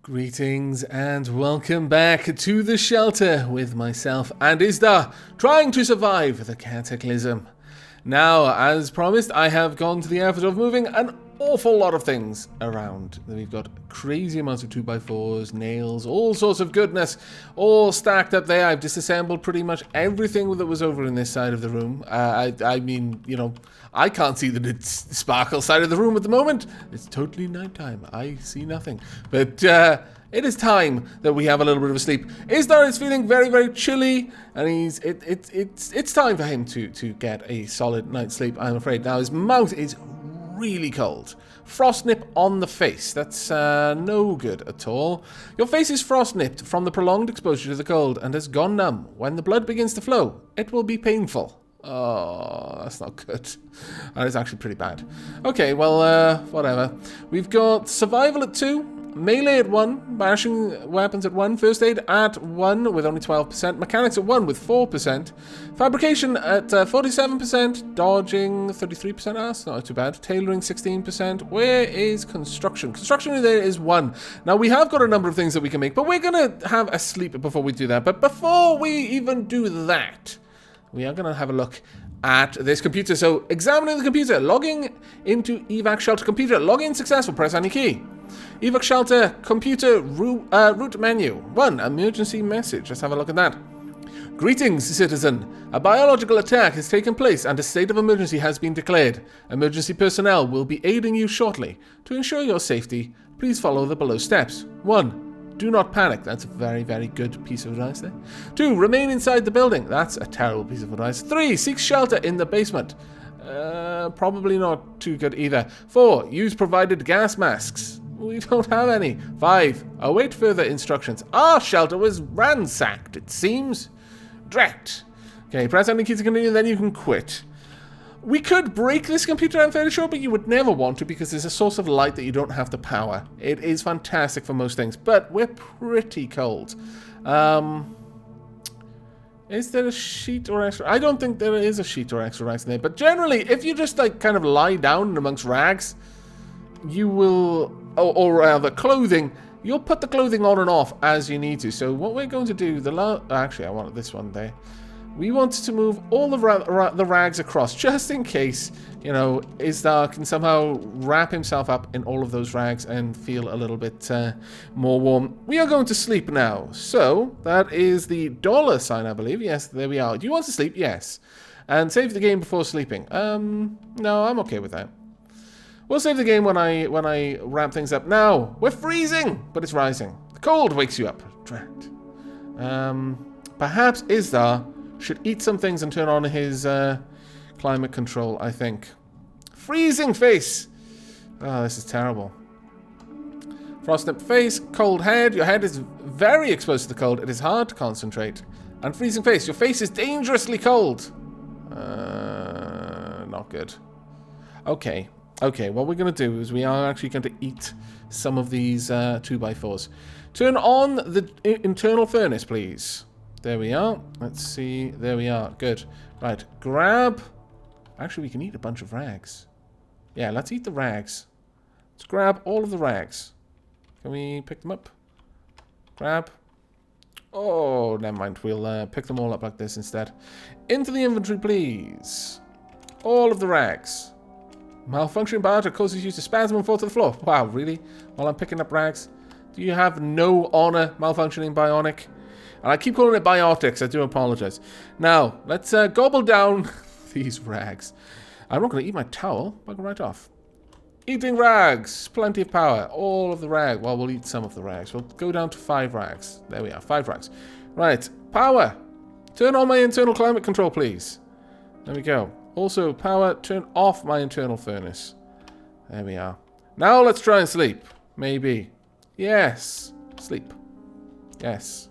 Greetings and welcome back to the shelter with myself and Isdar, trying to survive the Cataclysm. Now, as promised, I have gone to the effort of moving an awful lot of things around. We've got crazy amounts of 2x4s, nails, all sorts of goodness, all stacked up there. I've disassembled pretty much everything that was over in this side of the room. I mean, you know, I can't see the sparkle side of the room at the moment. It's totally nighttime. I see nothing. But it is time that we have a little bit of a sleep. Isdar is feeling very, very chilly, and it's time for him to get a solid night's sleep, I'm afraid. Now, his mouth is really cold. Frost nip on the face. That's no good at all. Your face is frost nipped from the prolonged exposure to the cold and has gone numb. When the blood begins to flow, it will be painful. Oh, that's not good. That is actually pretty bad. Okay, well, whatever. We've got survival at 2. Melee at 1, bashing weapons at 1, first aid at 1 with only 12%, mechanics at 1 with 4%, fabrication at 47%, dodging 33%, that's not too bad, tailoring 16%. Where is construction? Construction there is 1. Now we have got a number of things that we can make, but we're going to have a sleep before we do that. But before we even do that, we are going to have a look at this computer. So examining the computer, logging into evac shelter computer, login successful, press any key. Evac shelter computer root menu. 1. Emergency message. Let's have a look at that. Greetings, citizen. A biological attack has taken place and a state of emergency has been declared. Emergency personnel will be aiding you shortly. To ensure your safety, please follow the below steps. 1. Do not panic. That's a very, very good piece of advice there. 2. Remain inside the building. That's a terrible piece of advice. 3. Seek shelter in the basement. Probably not too good either. 4. Use provided gas masks. We don't have any. 5. Await further instructions. Our shelter was ransacked, it seems. Drat. Okay, press any key to continue, then you can quit. We could break this computer, I'm fairly sure, but you would never want to because there's a source of light that you don't have to power. It is fantastic for most things, but we're pretty cold. Is there a sheet or extra? I don't think there is a sheet or extra rags in there, but generally, if you just like kind of lie down amongst rags, you will, or rather clothing, you'll put the clothing on and off as you need to. So what we're going to do, actually I wanted this one there. We wanted to move all the rags across, just in case, you know, Isdar can somehow wrap himself up in all of those rags and feel a little bit more warm. We are going to sleep now. So, that is the $ sign, I believe. Yes, there we are. Do you want to sleep? Yes. And save the game before sleeping. No, I'm okay with that. We'll save the game when I wrap things up. Now, we're freezing, but it's rising. The cold wakes you up. Drat. Perhaps Isdar should eat some things and turn on his climate control, I think. Freezing face! Oh, this is terrible. Frostnip face, cold head. Your head is very exposed to the cold. It is hard to concentrate. And freezing face. Your face is dangerously cold. Not good. Okay. Okay, what we're going to do is we are actually going to eat some of these 2x4s. Turn on the internal furnace, please. There we are. Let's see. There we are. Good. Right. Grab. Actually, we can eat a bunch of rags. Yeah, let's eat the rags. Let's grab all of the rags. Can we pick them up? Grab. Oh, never mind. We'll pick them all up like this instead. Into the inventory, please. All of the rags. Malfunctioning biotic causes you to spasm and fall to the floor. Wow, really? While I'm picking up rags? Do you have no honor, malfunctioning bionic? And I keep calling it biotics, I do apologize. Now, let's gobble down these rags. I'm not going to eat my towel, bugger right off. Eating rags, plenty of power, all of the rag. Well, we'll eat some of the rags. We'll go down to 5 rags. There we are, 5 rags. Right, power. Turn on my internal climate control, please. There we go. Also, power, turn off my internal furnace. There we are. Now let's try and sleep. Maybe. Yes. Sleep. Yes.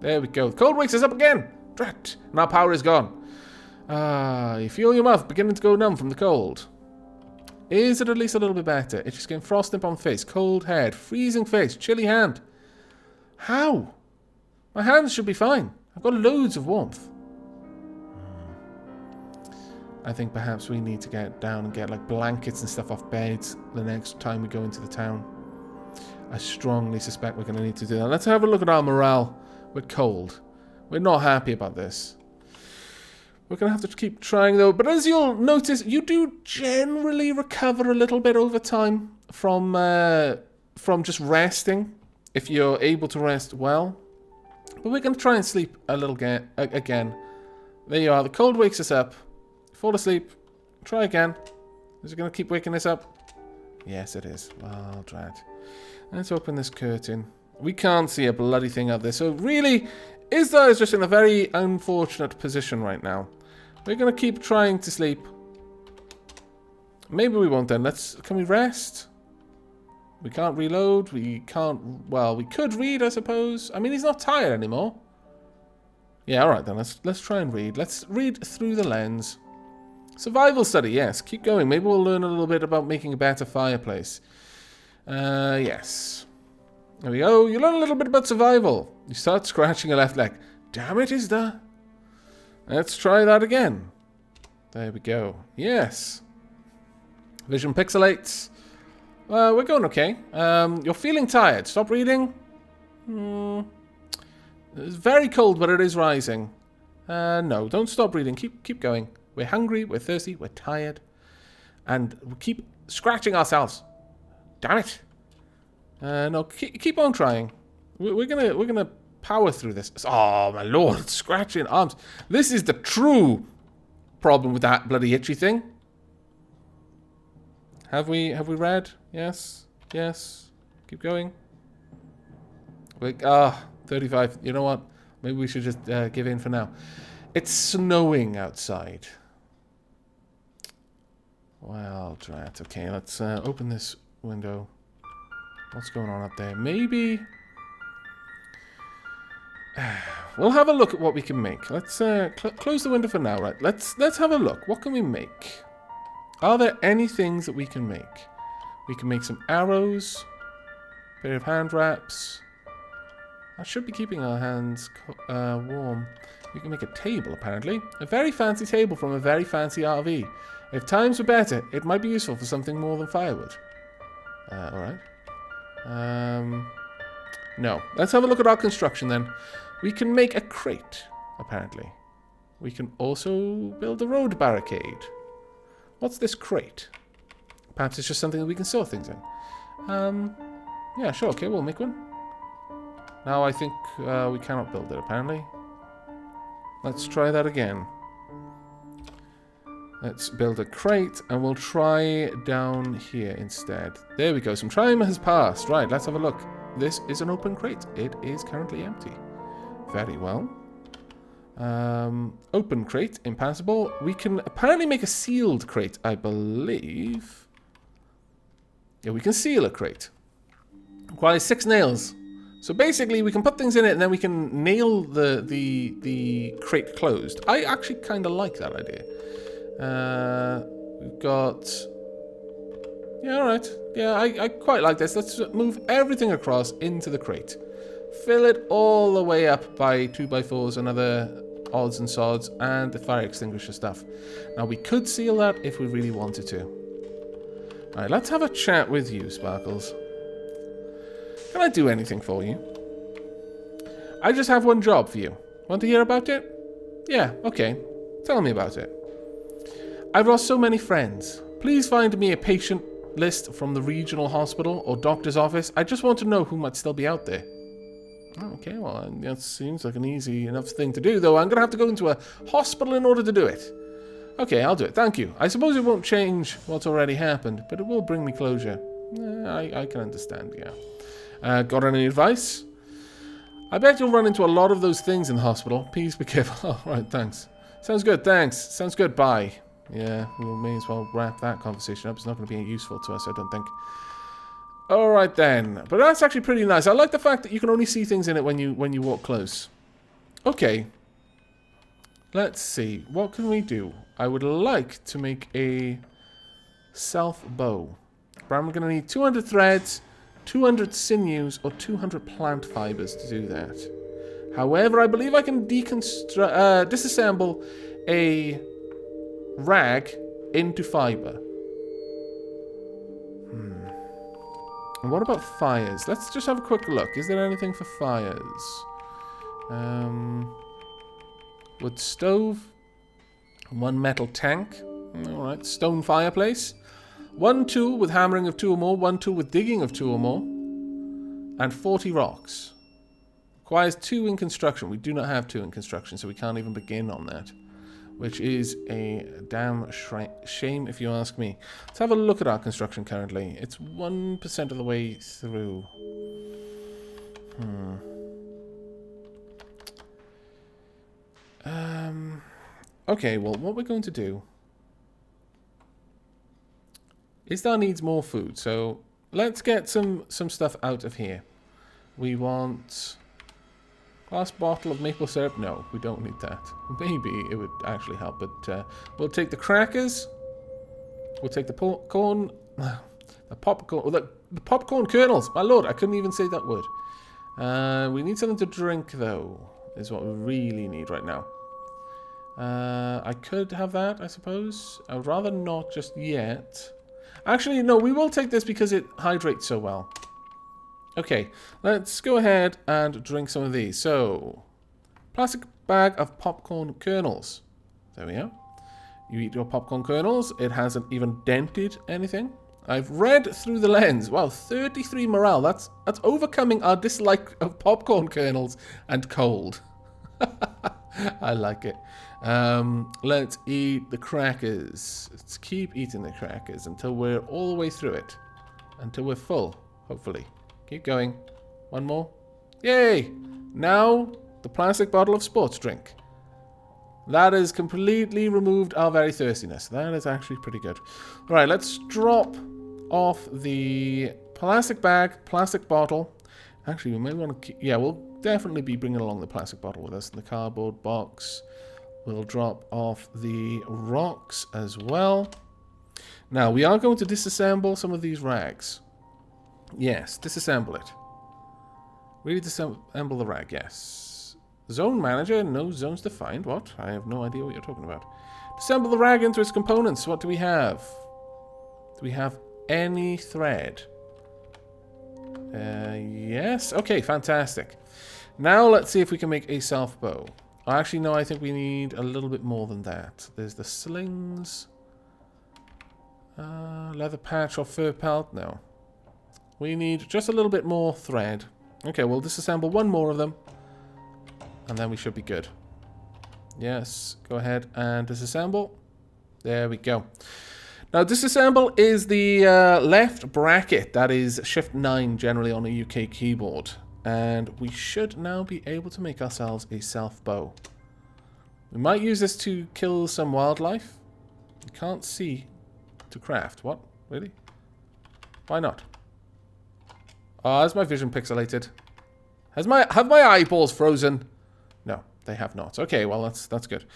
There we go. The cold wakes us up again. Drat. Now power is gone. You feel your mouth beginning to go numb from the cold. Is it at least a little bit better? It's just getting frostnip on face, cold head, freezing face, chilly hand. How? My hands should be fine. I've got loads of warmth. I think perhaps we need to get down and get like blankets and stuff off beds the next time we go into the town. I strongly suspect we're going to need to do that. Let's have a look at our morale. We're cold. We're not happy about this. We're going to have to keep trying, though. But as you'll notice, you do generally recover a little bit over time from just resting, if you're able to rest well. But we're going to try and sleep a little again. There you are. The cold wakes us up. Fall asleep. Try again. Is it going to keep waking us up? Yes, it is. Well, drat. Let's open this curtain. We can't see a bloody thing out there. So really, Isdar is just in a very unfortunate position right now. We're going to keep trying to sleep. Maybe we won't then. Can we rest? We can't reload. We can't... Well, we could read, I suppose. I mean, he's not tired anymore. Yeah, alright then. Let's try and read. Let's read through the lens. Survival study, yes. Keep going. Maybe we'll learn a little bit about making a better fireplace. Yes. There we go. You learn a little bit about survival. You start scratching your left leg. Damn it, Isdar. Let's try that again. There we go. Yes. Vision pixelates. We're going okay. You're feeling tired. Stop reading. It's very cold, but it is rising. No, don't stop reading. Keep going. We're hungry. We're thirsty. We're tired. And we keep scratching ourselves. Damn it. No, keep on trying. We're gonna power through this. Oh my lord, scratching arms. This is the true problem with that bloody itchy thing. Have we read? Yes. Yes. Keep going. 35. You know what? Maybe we should just give in for now. It's snowing outside. Well, drat. Okay, let's open this window. What's going on up there? Maybe we'll have a look at what we can make. Let's close the window for now, right? Let's have a look. What can we make? Are there any things that we can make? We can make some arrows, a pair of hand wraps. That should be keeping our hands warm. We can make a table, apparently. A very fancy table from a very fancy RV. If times were better, it might be useful for something more than firewood. Alright. No. Let's have a look at our construction then. We can make a crate, apparently. We can also build a road barricade. What's this crate? Perhaps it's just something that we can store things in. Yeah, sure. Okay, we'll make one. Now I think we cannot build it, apparently. Let's try that again. Let's build a crate, and we'll try down here instead. There we go. Some time has passed. Right, let's have a look. This is an open crate. It is currently empty. Very well. Open crate, impassable. We can apparently make a sealed crate, I believe. Yeah, we can seal a crate. Requires 6 nails. So basically, we can put things in it, and then we can nail the crate closed. I actually kind of like that idea. We've got... Yeah, alright. Yeah, I quite like this. Let's move everything across into the crate. Fill it all the way up by 2x4s and other odds and sods, and the fire extinguisher stuff. Now, we could seal that if we really wanted to. Alright, let's have a chat with you, Sparkles. Can I do anything for you? I just have one job for you. Want to hear about it? Yeah, okay. Tell me about it. I've lost so many friends. Please find me a patient list from the regional hospital or doctor's office. I just want to know who might still be out there. Okay, well, that seems like an easy enough thing to do, though. I'm going to have to go into a hospital in order to do it. Okay, I'll do it. Thank you. I suppose it won't change what's already happened, but it will bring me closure. I can understand, yeah. Got any advice? I bet you'll run into a lot of those things in the hospital. Please be careful. Oh, right, thanks. Sounds good, thanks. Sounds good, bye. Yeah, we may as well wrap that conversation up. It's not going to be useful to us, I don't think. Alright then. But that's actually pretty nice. I like the fact that you can only see things in it when you walk close. Okay. Let's see. What can we do? I would like to make a self bow. But I'm going to need 200 threads, 200 sinews, or 200 plant fibers to do that. However, I believe I can disassemble a rag into fiber. And what about fires? Let's just have a quick look. Is there anything for fires? Wood stove. 1 metal tank. Alright, stone fireplace. 1 tool with hammering of 2 or more. 1 tool with digging of 2 or more. And 40 rocks. Requires 2 in construction. We do not have 2 in construction, so we can't even begin on that. Which is a damn shame if you ask me. Let's have a look at our construction currently. It's 1% of the way through. Okay, well, what we're going to do... Isdar needs more food, so let's get some stuff out of here. We want... Glass bottle of maple syrup? No, we don't need that. Maybe it would actually help, but we'll take the crackers. We'll take the popcorn... The popcorn... Oh, the popcorn kernels! My lord, I couldn't even say that word. We need something to drink, though, is what we really need right now. I could have that, I suppose. I would rather not just yet. Actually, no, we will take this because it hydrates so well. Okay, let's go ahead and drink some of these. So, plastic bag of popcorn kernels. There we are. You eat your popcorn kernels. It hasn't even dented anything. I've read through the lens. Wow, 33 morale. That's overcoming our dislike of popcorn kernels and cold. I like it. Let's eat the crackers. Let's keep eating the crackers until we're all the way through it. Until we're full, hopefully. Keep going. 1 more. Yay! Now, the plastic bottle of sports drink. That has completely removed our very thirstiness. That is actually pretty good. Alright, let's drop off the plastic bag, plastic bottle. Actually, we may want to keep... Yeah, we'll definitely be bringing along the plastic bottle with us. The cardboard box. We'll drop off the rocks as well. Now, we are going to disassemble some of these rags. Yes, disassemble it. Really disassemble the rag, yes. Zone manager, no zones defined. What? I have no idea what you're talking about. Disassemble the rag into its components. What do we have? Do we have any thread? Yes. Okay, fantastic. Now let's see if we can make a self bow. Actually, no, I think we need a little bit more than that. There's the slings. Leather patch or fur pelt? No. We need just a little bit more thread. Okay, we'll disassemble 1 more of them. And then we should be good. Yes, go ahead and disassemble. There we go. Now, disassemble is the left bracket. That is Shift 9 generally on a UK keyboard. And we should now be able to make ourselves a self bow. We might use this to kill some wildlife. You can't see to craft. What? Really? Why not? Oh, is my vision pixelated? Have my eyeballs frozen? No, they have not. Okay, well, that's good.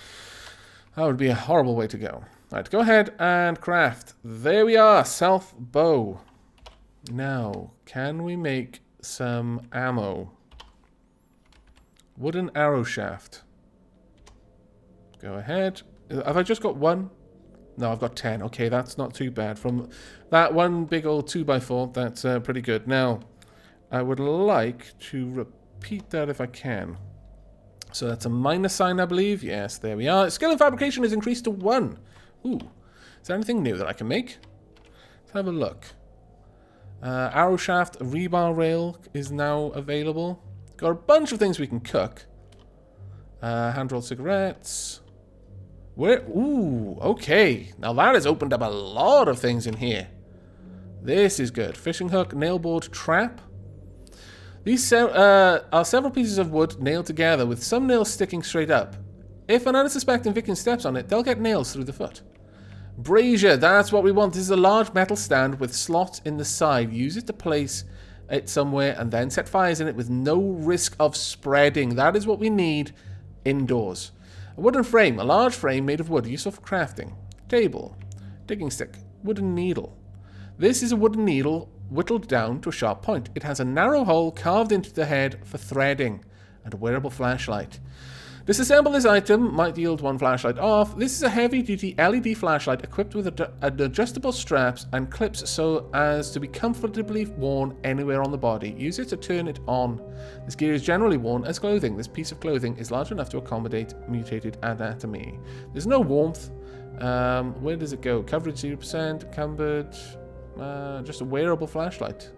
That would be a horrible way to go. Right, go ahead and craft. There we are, self bow. Now, can we make some ammo? Wooden arrow shaft. Go ahead. Have I just got 1? No, I've got 10. Okay, that's not too bad. From that one big old 2x4, that's pretty good. Now, I would like to repeat that if I can. So that's a minus sign, I believe. Yes, there we are. Skill in fabrication is increased to 1. Ooh. Is there anything new that I can make? Let's have a look. Arrow shaft, rebar rail is now available. Got a bunch of things we can cook. Hand-rolled cigarettes. Ooh, okay. Now that has opened up a lot of things in here. This is good. Fishing hook, nail board, trap. These are several pieces of wood nailed together with some nails sticking straight up. If an unsuspecting victim steps on it, they'll get nails through the foot. Brazier, that's what we want. This is a large metal stand with slots in the side. Use it to place it somewhere and then set fires in it with no risk of spreading. That is what we need indoors. A wooden frame, a large frame made of wood, useful for crafting. Table, digging stick, wooden needle. This is a wooden needle whittled down to a sharp point. It has a narrow hole carved into the head for threading and a wearable flashlight. Disassemble this item, might yield one flashlight off. This is a heavy-duty LED flashlight equipped with adjustable straps and clips so as to be comfortably worn anywhere on the body. Use it to turn it on. This gear is generally worn as clothing. This piece of clothing is large enough to accommodate mutated anatomy. There's no warmth. Where does it go? Coverage 0%, encumbered, just a wearable flashlight.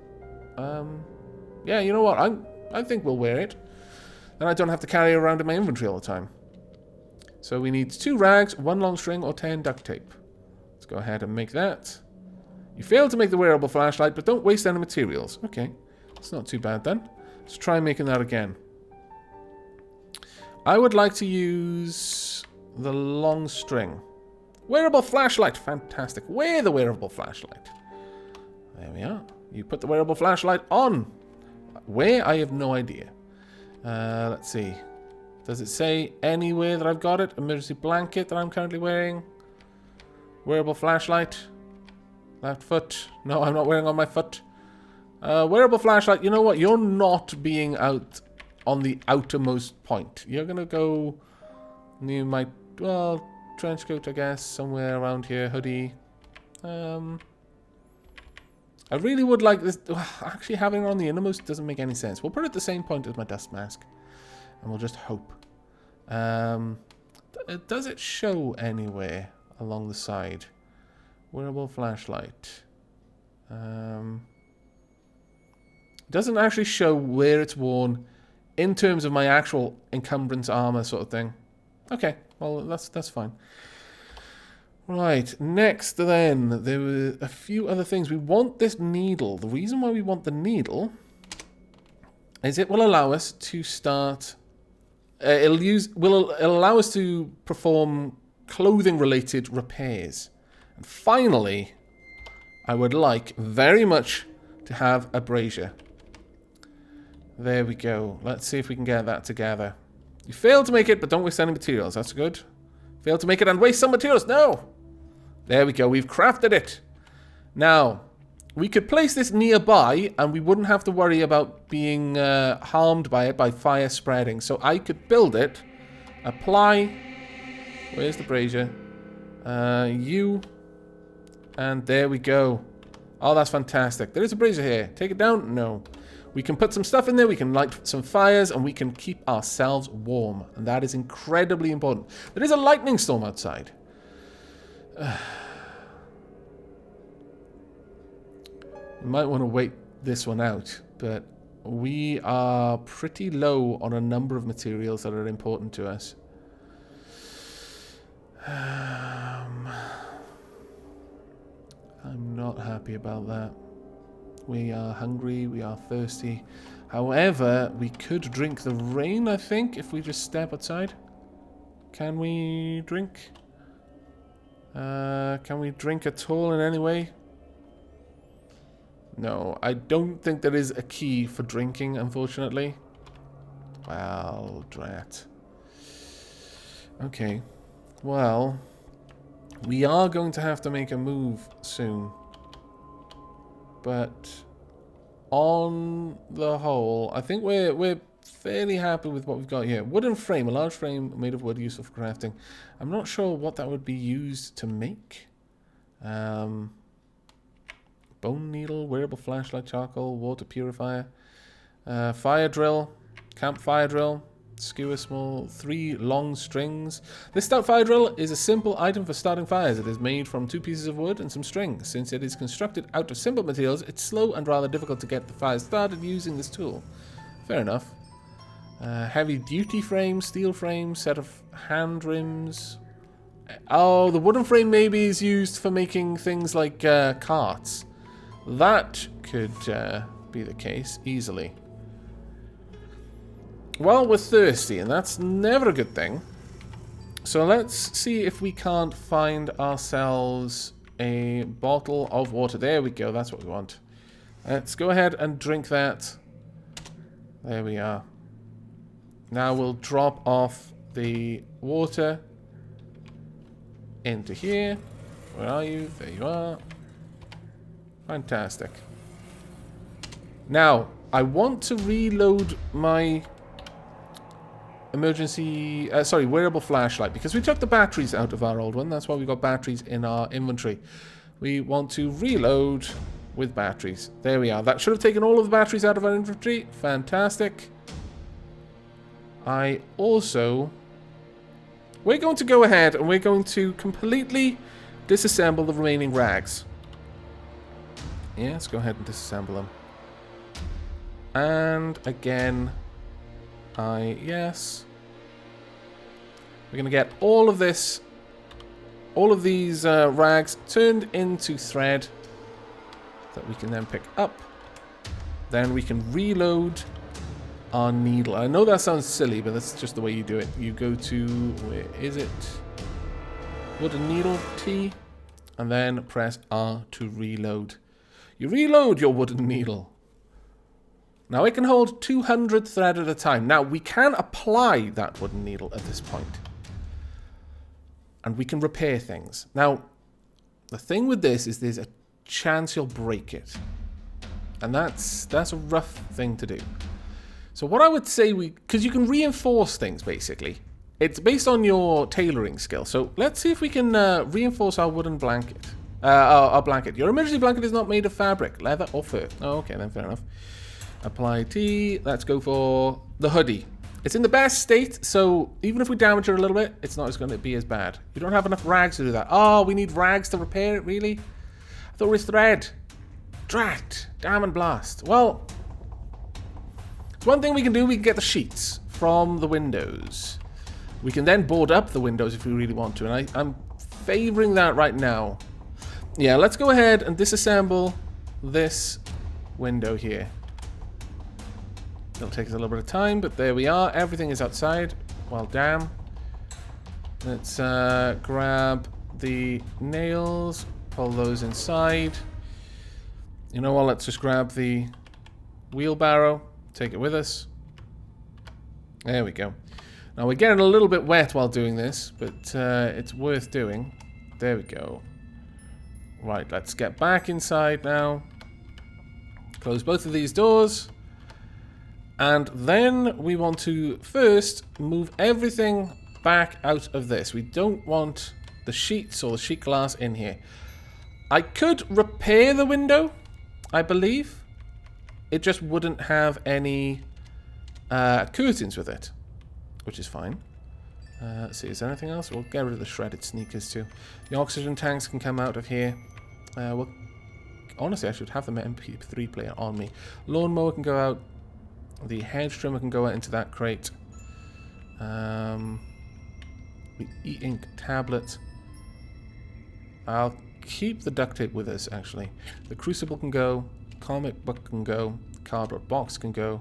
Yeah, you know what? I think we'll wear it. Then I don't have to carry it around in my inventory all the time. So we need 2 rags, 1 long string, or 10 duct tape. Let's go ahead and make that. You failed to make the wearable flashlight, but don't waste any materials. Okay, it's not too bad then. Let's try making that again. I would like to use the long string. Wearable flashlight, fantastic. Wear the wearable flashlight. There we are. You put the wearable flashlight on. Where? I have no idea. Let's see. Does it say anywhere that I've got it? Emergency blanket that I'm currently wearing. Wearable flashlight. Left foot. No, I'm not wearing on my foot. Wearable flashlight. You know what? You're not being out on the outermost point. You're going to go near my, well, trench coat, I guess. Somewhere around here. Hoodie. I really would like this. Actually, having it on the innermost doesn't make any sense. We'll put it at the same point as my dust mask. And we'll just hope. Does it show anywhere along the side? Wearable flashlight. Doesn't actually show where it's worn in terms of my actual encumbrance armor sort of thing. Okay, well, that's fine. Right, next then, there were a few other things. We want this needle. The reason why we want the needle is it will allow us to start... it'll allow us to perform clothing-related repairs. And finally, I would like very much to have a brazier. There we go. Let's see if we can get that together. You failed to make it, but don't waste any materials. That's good. Failed to make it and waste some materials. No! There we go. We've crafted it. Now, we could place this nearby and we wouldn't have to worry about being harmed by it, by fire spreading. So I could build it, apply, where's the brazier? You, and there we go. Oh, that's fantastic. There is a brazier here. Take it down? No. We can put some stuff in there, we can light some fires, and we can keep ourselves warm. And that is incredibly important. There is a lightning storm outside. We might want to wait this one out, but we are pretty low on a number of materials that are important to us. I'm not happy about that. We are hungry, we are thirsty. However, we could drink the rain, I think, if we just step outside. Can we drink? Can we drink at all in any way? No, I don't think there is a key for drinking, unfortunately. Well, drat. Okay. Well, we are going to have to make a move soon. But on the whole, I think we're fairly happy with what we've got here. Wooden frame, a large frame made of wood, useful for crafting. I'm not sure what that would be used to make. Bone needle, wearable flashlight, charcoal, water purifier, fire drill, campfire drill, skewer small, 3 long strings. This stout fire drill is a simple item for starting fires. It is made from 2 pieces of wood and some string. Since it is constructed out of simple materials, it's slow and rather difficult to get the fire started using this tool. Fair enough. Heavy duty frame, steel frame, set of hand rims. Oh, the wooden frame maybe is used for making things like carts. That could be the case easily. Well, we're thirsty, and that's never a good thing. So let's see if we can't find ourselves a bottle of water. There we go, that's what we want. Let's go ahead and drink that. There we are. Now we'll drop off the water into here. Where are you? There you are. Fantastic. Now, I want to reload my emergency... sorry, wearable flashlight. Because we took the batteries out of our old one. That's why we got batteries in our inventory. We want to reload with batteries. There we are. That should have taken all of the batteries out of our inventory. Fantastic. I also... We're going to go ahead and we're going to completely disassemble the remaining rags. Yeah, let's go ahead and disassemble them. And again, yes. We're going to get all of this, all of these rags turned into thread that we can then pick up. Then we can reload our needle. I know that sounds silly, but that's just the way you do it. You go to, where is it? Wooden needle, T, and then press R to reload. You reload your wooden needle. Now it can hold 200 thread at a time. Now we can apply that wooden needle at this point. And we can repair things. Now, the thing with this is there's a chance you'll break it. And that's a rough thing to do. So what I would say because you can reinforce things basically. It's based on your tailoring skill. So let's see if we can reinforce our wooden blanket. Our blanket. Your emergency blanket is not made of fabric, leather, or fur. Oh, okay, then fair enough. Apply T. Let's go for the hoodie. It's in the best state, so even if we damage it a little bit, it's not going to be as bad. You don't have enough rags to do that. Oh, we need rags to repair it, really? I thought it was thread. Drat. Damn and blast. Well, it's one thing we can do. We can get the sheets from the windows. We can then board up the windows if we really want to, and I'm favoring that right now. Yeah, let's go ahead and disassemble this window here. It'll take us a little bit of time, but there we are. Everything is outside. Well, damn. Let's grab the nails, pull those inside. You know what? Let's just grab the wheelbarrow, take it with us. There we go. Now, we're getting a little bit wet while doing this, but it's worth doing. There we go. Right, let's get back inside now. Close both of these doors. And then we want to first move everything back out of this. We don't want the sheets or the sheet glass in here. I could repair the window, I believe. It just wouldn't have any curtains with it, which is fine. Let's see, is there anything else? We'll get rid of the shredded sneakers too. The oxygen tanks can come out of here. Well, honestly, I should have the MP3 player on me. Lawnmower can go out. The hedge trimmer can go out into that crate. The e-ink tablet. I'll keep the duct tape with us, actually. The crucible can go. Comic book can go. Cardboard box can go.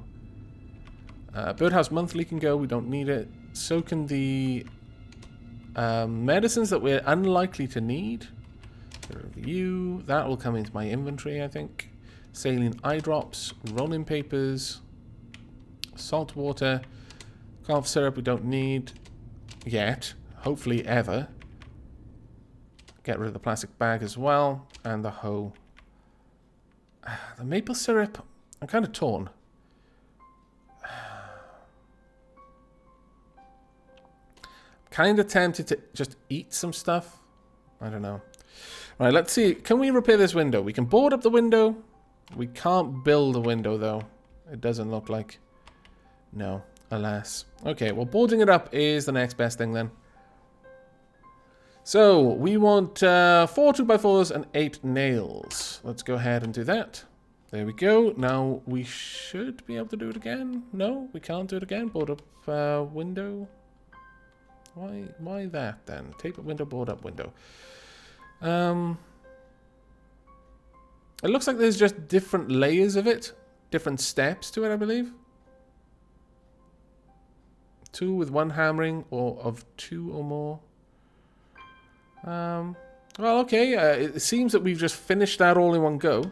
Birdhouse Monthly can go. We don't need it. So can the medicines that we're unlikely to need. Review. That will come into my inventory, I think. Saline eye drops. Rolling papers. Salt water. Cough syrup we don't need yet. Hopefully ever. Get rid of the plastic bag as well. And the hoe. The maple syrup. I'm kind of torn. Kind of tempted to just eat some stuff. I don't know. Right, let's see. Can we repair this window? We can board up the window. We can't build a window, though. It doesn't look like. No, alas. Okay, well, boarding it up is the next best thing, then. So, we want 4 2x4s and 8 nails. Let's go ahead and do that. There we go. Now, we should be able to do it again. No, we can't do it again. Board up window. Why that, then? Tape up window, board up window. It looks like there's just different layers of it. Different steps to it, I believe. 2 with 1 hammering, or of 2 or more. Well, okay. It seems that we've just finished that all in one go.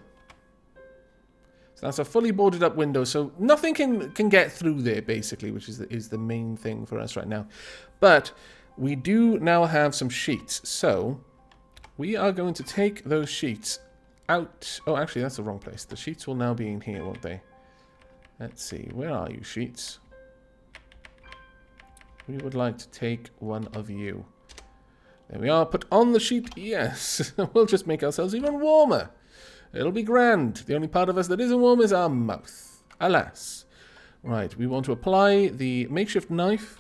So that's a fully boarded up window. So nothing can get through there, basically, which is the main thing for us right now. But we do now have some sheets. So we are going to take those sheets out. Oh, actually, that's the wrong place. The sheets will now be in here, won't they? Let's see. Where are you, sheets? We would like to take one of you. There we are. Put on the sheet. Yes. We'll just make ourselves even warmer. It'll be grand. The only part of us that isn't warm is our mouth. Alas. Right. We want to apply the makeshift knife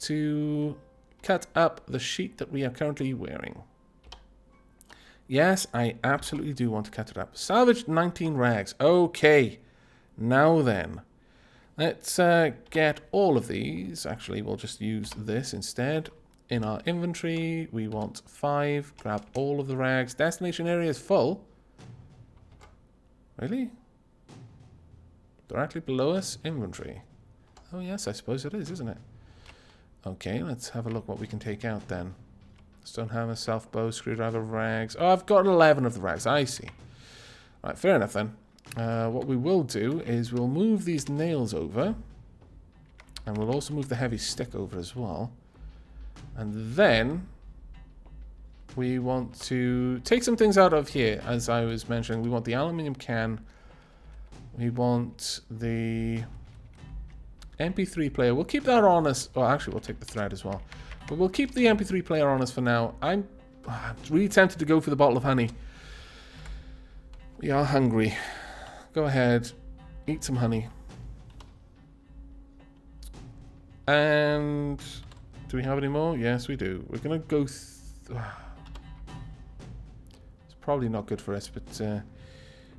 to cut up the sheet that we are currently wearing. Yes, I absolutely do want to cut it up. Salvaged 19 rags. Okay. Now then. Let's get all of these. Actually, we'll just use this instead. In our inventory, we want 5. Grab all of the rags. Destination area is full. Really? Directly below us, inventory. Oh yes, I suppose it is, isn't it? Okay, let's have a look what we can take out then. Stone hammer, self bow, screwdriver, rags. Oh, I've got 11 of the rags. I see. Right, fair enough then. What we will do is we'll move these nails over. And we'll also move the heavy stick over as well. And then we want to take some things out of here. As I was mentioning, we want the aluminium can. We want the MP3 player. We'll keep that on us. Well, actually, we'll take the thread as well. But we'll keep the MP3 player on us for now. I'm really tempted to go for the bottle of honey. We are hungry. Go ahead. Eat some honey. And do we have any more? Yes, we do. We're going to go... It's probably not good for us, but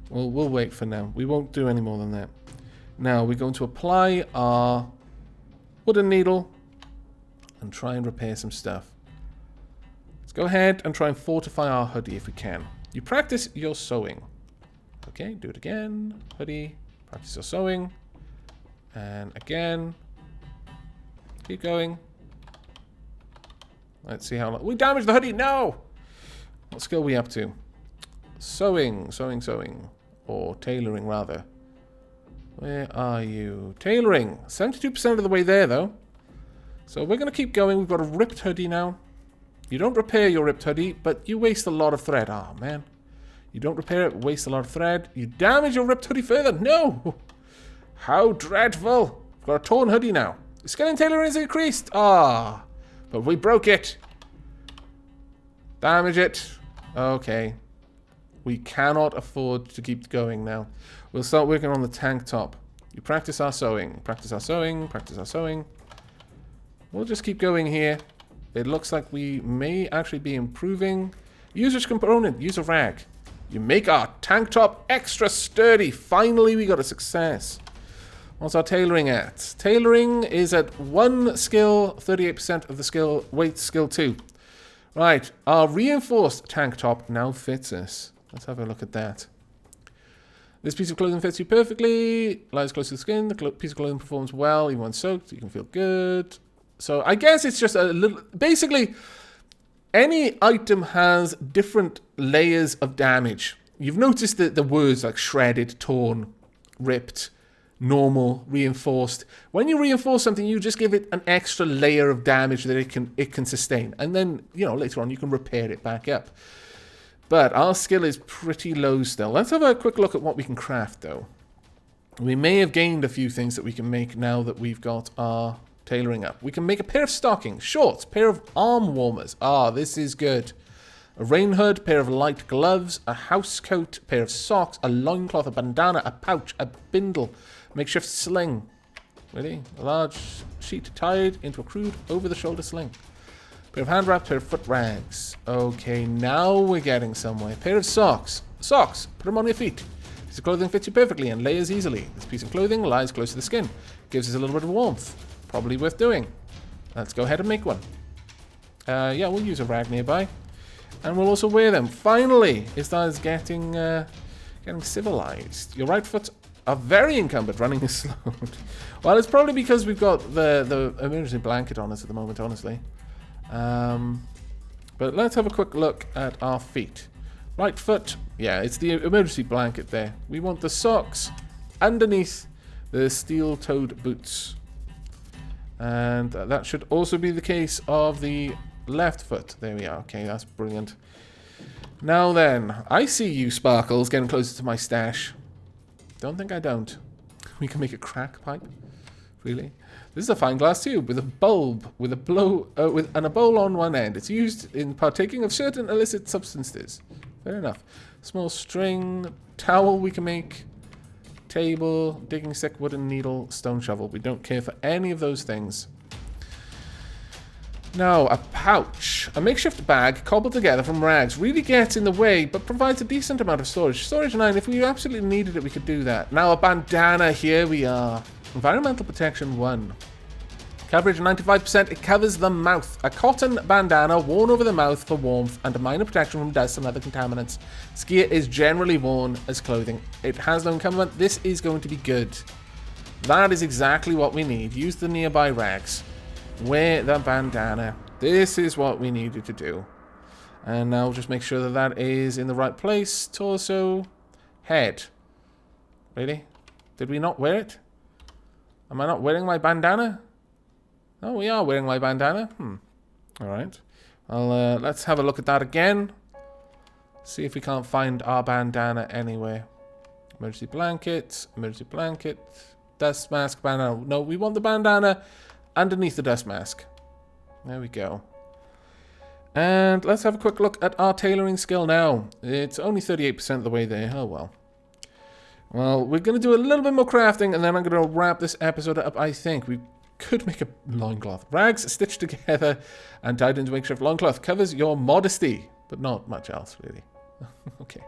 we'll wait for now. We won't do any more than that. Now, we're going to apply our wooden needle and try and repair some stuff. Let's go ahead and try and fortify our hoodie if we can. You practice your sewing. Okay, do it again. Hoodie. Practice your sewing. And again. Keep going. Let's see how long. We damaged the hoodie. No! What skill are we up to? Sewing. Or tailoring, rather. Where are you? Tailoring. 72% of the way there, though. So we're going to keep going. We've got a ripped hoodie now. You don't repair your ripped hoodie, but you waste a lot of thread. Oh, man. You don't repair it, waste a lot of thread. You damage your ripped hoodie further. No! How dreadful. We've got a torn hoodie now. The skill in tailoring is increased. Ah. But we broke it. Damage it. Okay. We cannot afford to keep going now. We'll start working on the tank top. You practice our sewing. Practice our sewing. Practice our sewing. We'll just keep going here. It looks like we may actually be improving. Use which component? Use a rag. You make our tank top extra sturdy. Finally, we got a success. What's our tailoring at? Tailoring is at 1 skill, 38% of the skill, weight skill 2. Right, our reinforced tank top now fits us. Let's have a look at that. This piece of clothing fits you perfectly. Lies close to the skin. The piece of clothing performs well. Even when soaked, you can feel good. So I guess it's just a little... Basically, any item has different layers of damage. You've noticed that the words like shredded, torn, ripped, normal, reinforced. When you reinforce something, you just give it an extra layer of damage that it can sustain. And then, you know, later on you can repair it back up. But our skill is pretty low still. Let's have a quick look at what we can craft, though. We may have gained a few things that we can make now that we've got our tailoring up. We can make a pair of stockings, shorts, pair of arm warmers. Ah, this is good. A rain hood, pair of light gloves, a house coat, pair of socks, a loincloth, a bandana, a pouch, a bindle, makeshift sling. Really? A large sheet tied into a crude over-the-shoulder sling. Pair of hand wraps, pair of foot rags. Okay, now we're getting somewhere. Pair of socks. Socks. Put them on your feet. Piece of clothing fits you perfectly and layers easily. This piece of clothing lies close to the skin. Gives us a little bit of warmth. Probably worth doing. Let's go ahead and make one. Yeah, we'll use a rag nearby. And we'll also wear them. Finally, Isdar is getting civilized. Your right foot are very encumbered, running is slowed. Well, it's probably because we've got the emergency blanket on us at the moment, honestly. But let's have a quick look at our feet. Right foot, yeah, it's the emergency blanket there. We want the socks underneath the steel-toed boots. And that should also be the case of the left foot. There we are. Okay, that's brilliant. Now then, I see you, Sparkles, getting closer to my stash. Don't think I don't. We can make a crack pipe Really? This is a fine glass tube with a bulb with a and a bowl on one end. It's used in partaking of certain illicit substances. Fair enough. Small string, towel we can make, table, digging stick, wooden needle, stone shovel. We don't care for any of those things. Now, a pouch. A makeshift bag cobbled together from rags really gets in the way, but provides a decent amount of storage. Storage 9, if we absolutely needed it, we could do that. Now, a bandana. Here we are. Environmental protection 1. Coverage 95%. It covers the mouth. A cotton bandana worn over the mouth for warmth and a minor protection from dust and other contaminants. This gear is generally worn as clothing. It has no encumberment. This is going to be good. That is exactly what we need. Use the nearby rags. Wear the bandana. This is what we needed to do. And now just make sure that that is in the right place. Torso. Head. Really? Did we not wear it? Am I not wearing my bandana? Oh, we are wearing my bandana. Alright. Well, let's have a look at that again. See if we can't find our bandana anywhere. Emergency blanket. Emergency blanket. Dust mask. Bandana. No, we want the bandana underneath the dust mask. There we go. And let's have a quick look at our tailoring skill now. It's only 38% of the way there. Oh, well. Well, we're going to do a little bit more crafting, and then I'm going to wrap this episode up, I think. We could make a loincloth. Rags stitched together and tied into makeshift loincloth covers your modesty, but not much else, really. Okay.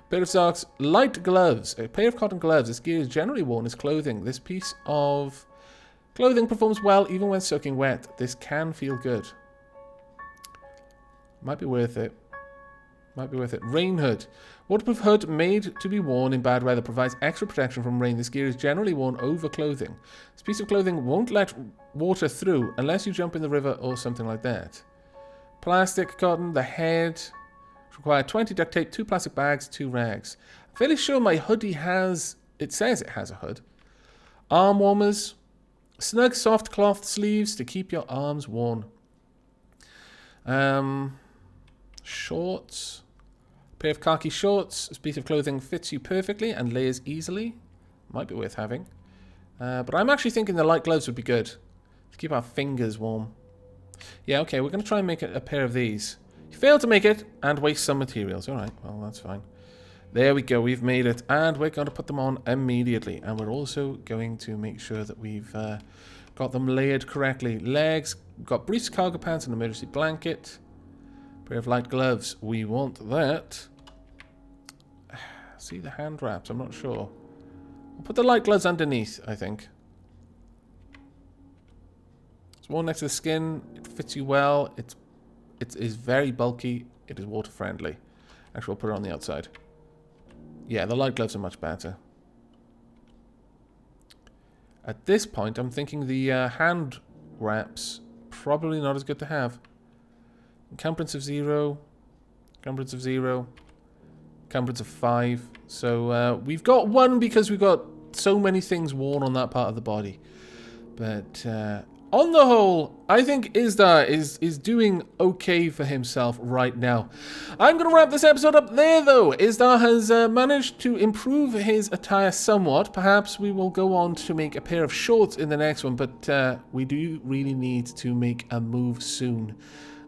Pair of socks. Light gloves. A pair of cotton gloves. This gear is generally worn as clothing. This piece of clothing performs well even when soaking wet. This can feel good. Might be worth it. Might be worth it. Rain hood. Waterproof hood made to be worn in bad weather provides extra protection from rain. This gear is generally worn over clothing. This piece of clothing won't let water through unless you jump in the river or something like that. Plastic, cotton, the head. Require 20 duct tape, 2 plastic bags, 2 rags. I'm fairly sure my hoodie has... It says it has a hood. Arm warmers. Snug soft cloth sleeves to keep your arms warm. Shorts. Pair of khaki shorts. This piece of clothing fits you perfectly and layers easily. Might be worth having. But I'm actually thinking the light gloves would be good. To keep our fingers warm. Yeah, okay, we're going to try and make a pair of these. You failed to make it and waste some materials. Alright, well, that's fine. There we go, we've made it. And we're going to put them on immediately. And we're also going to make sure that we've got them layered correctly. Legs, we've got briefs, cargo pants, and an emergency blanket. Pair of light gloves. We want that. See the hand wraps, I'm not sure. We'll put the light gloves underneath, I think. It's worn next to the skin. It fits you well. It is very bulky. It is water friendly. Actually, we'll put it on the outside. Yeah, the light gloves are much better. At this point, I'm thinking the hand wraps probably not as good to have. Encumbrance of 0. Encumbrance of 0. Encumbrance of 5. So we've got 1 because we've got so many things worn on that part of the body. But on the whole, I think Isdar is doing okay for himself right now. I'm going to wrap this episode up there, though. Isdar has managed to improve his attire somewhat. Perhaps we will go on to make a pair of shorts in the next one, but we do really need to make a move soon.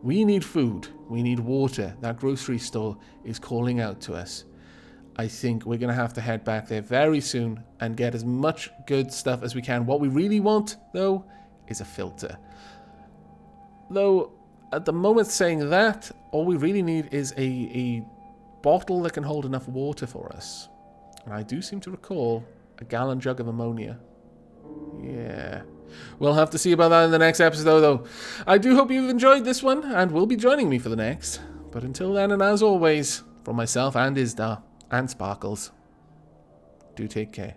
We need food. We need water. That grocery store is calling out to us. I think we're going to have to head back there very soon and get as much good stuff as we can. What we really want, though, is a filter. Though, at the moment saying that, all we really need is a bottle that can hold enough water for us. And I do seem to recall a gallon jug of ammonia. Yeah. We'll have to see about that in the next episode, though. I do hope you've enjoyed this one, and will be joining me for the next. But until then, and as always, from myself and Isdar, and Sparkles, do take care.